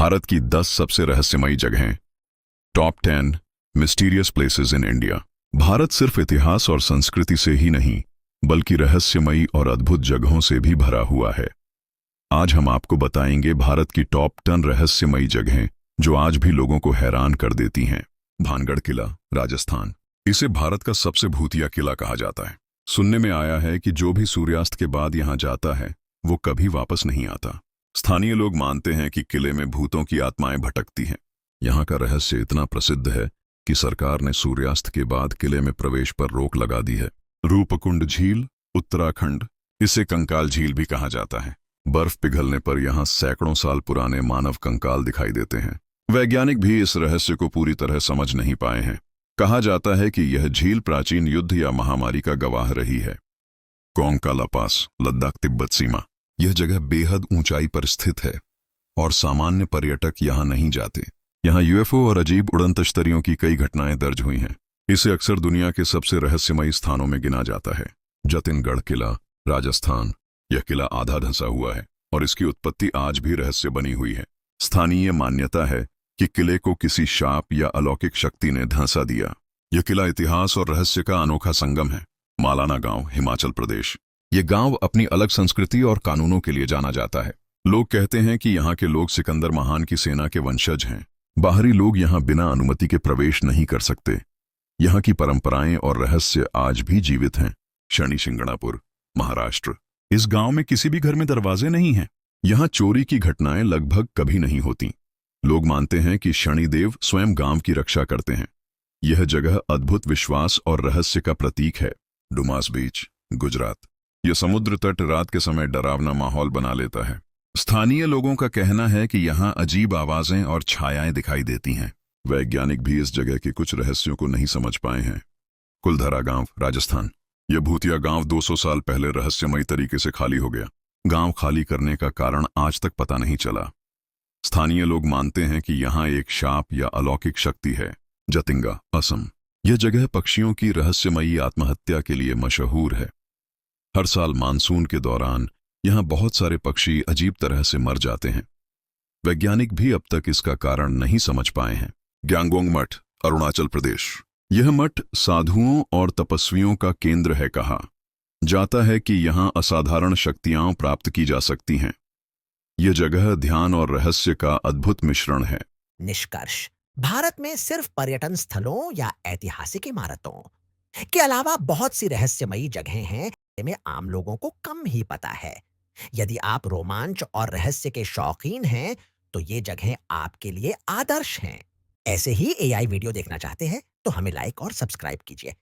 भारत की 10 सबसे रहस्यमयी जगहें। Top 10 mysterious places in India. Bharat सिर्फ इतिहास और संस्कृति से ही नहीं बल्कि रहस्यमयी और अद्भुत जगहों से भी भरा हुआ है। आज हम आपको बताएंगे भारत की टॉप 10 रहस्यमयी जगहें जो आज भी लोगों को हैरान कर देती हैं। भानगढ़ किला, राजस्थान। इसे भारत का सबसे भूतिया किला कहा जाता है। सुनने में आया है कि जो भी सूर्यास्त के बाद यहां जाता है वो कभी वापस नहीं आता। स्थानीय लोग मानते हैं कि किले में भूतों की आत्माएं भटकती हैं। यहाँ का रहस्य इतना प्रसिद्ध है कि सरकार ने सूर्यास्त के बाद किले में प्रवेश पर रोक लगा दी है। रूपकुंड झील, उत्तराखंड। इसे कंकाल झील भी कहा जाता है। बर्फ पिघलने पर यहाँ सैकड़ों साल पुराने मानव कंकाल दिखाई देते हैं। वैज्ञानिक भी इस रहस्य को पूरी तरह समझ नहीं पाए हैं। कहा जाता है कि यह झील प्राचीन युद्ध या महामारी का गवाह रही है। कोंगकाला पास, लद्दाख तिब्बत सीमा। यह जगह बेहद ऊंचाई पर स्थित है और सामान्य पर्यटक यहां नहीं जाते। यहां यूएफओ और अजीब उड़न तश्तरियों की कई घटनाएं दर्ज हुई हैं। इसे अक्सर दुनिया के सबसे रहस्यमयी स्थानों में गिना जाता है। जतिनगढ़ किला, राजस्थान। यह किला आधा धंसा हुआ है और इसकी उत्पत्ति आज भी रहस्य बनी हुई है। स्थानीय मान्यता है कि किले को किसी शाप या अलौकिक शक्ति ने धंसा दिया। यह किला इतिहास और रहस्य का अनोखा संगम है। मालाना गांव, हिमाचल प्रदेश। ये गांव अपनी अलग संस्कृति और कानूनों के लिए जाना जाता है। लोग कहते हैं कि यहाँ के लोग सिकंदर महान की सेना के वंशज हैं। बाहरी लोग यहाँ बिना अनुमति के प्रवेश नहीं कर सकते। यहाँ की परंपराएं और रहस्य आज भी जीवित हैं। शनि शिंगणापुर, महाराष्ट्र। इस गांव में किसी भी घर में दरवाजे नहीं हैं। यहाँ चोरी की घटनाएं लगभग कभी नहीं होती। लोग मानते हैं कि शनिदेव स्वयं गांव की रक्षा करते हैं। यह जगह अद्भुत विश्वास और रहस्य का प्रतीक है। डुमास बीच, गुजरात। यह समुद्र तट रात के समय डरावना माहौल बना लेता है। स्थानीय लोगों का कहना है कि यहाँ अजीब आवाजें और छायाएं दिखाई देती हैं। वैज्ञानिक भी इस जगह के कुछ रहस्यों को नहीं समझ पाए हैं। कुलधरा गांव, राजस्थान। यह भूतिया गांव 200 साल पहले रहस्यमयी तरीके से खाली हो गया। गांव खाली करने का कारण आज तक पता नहीं चला। स्थानीय लोग मानते हैं कि यहाँ एक शाप या अलौकिक शक्ति है। जतिंगा, असम। यह जगह पक्षियों की रहस्यमयी आत्महत्या के लिए मशहूर है। हर साल मानसून के दौरान यहाँ बहुत सारे पक्षी अजीब तरह से मर जाते हैं। वैज्ञानिक भी अब तक इसका कारण नहीं समझ पाए हैं। ग्यांगोंग मठ, अरुणाचल प्रदेश। यह मठ साधुओं और तपस्वियों का केंद्र है। कहा जाता है कि यहाँ असाधारण शक्तियां प्राप्त की जा सकती हैं। यह जगह ध्यान और रहस्य का अद्भुत मिश्रण है। निष्कर्ष: भारत में सिर्फ पर्यटन स्थलों या ऐतिहासिक इमारतों के अलावा बहुत सी रहस्यमयी जगहें हैं में आम लोगों को कम ही पता है। यदि आप रोमांच और रहस्य के शौकीन हैं तो ये जगहें आपके लिए आदर्श हैं। ऐसे ही एआई वीडियो देखना चाहते हैं तो हमें लाइक और सब्सक्राइब कीजिए।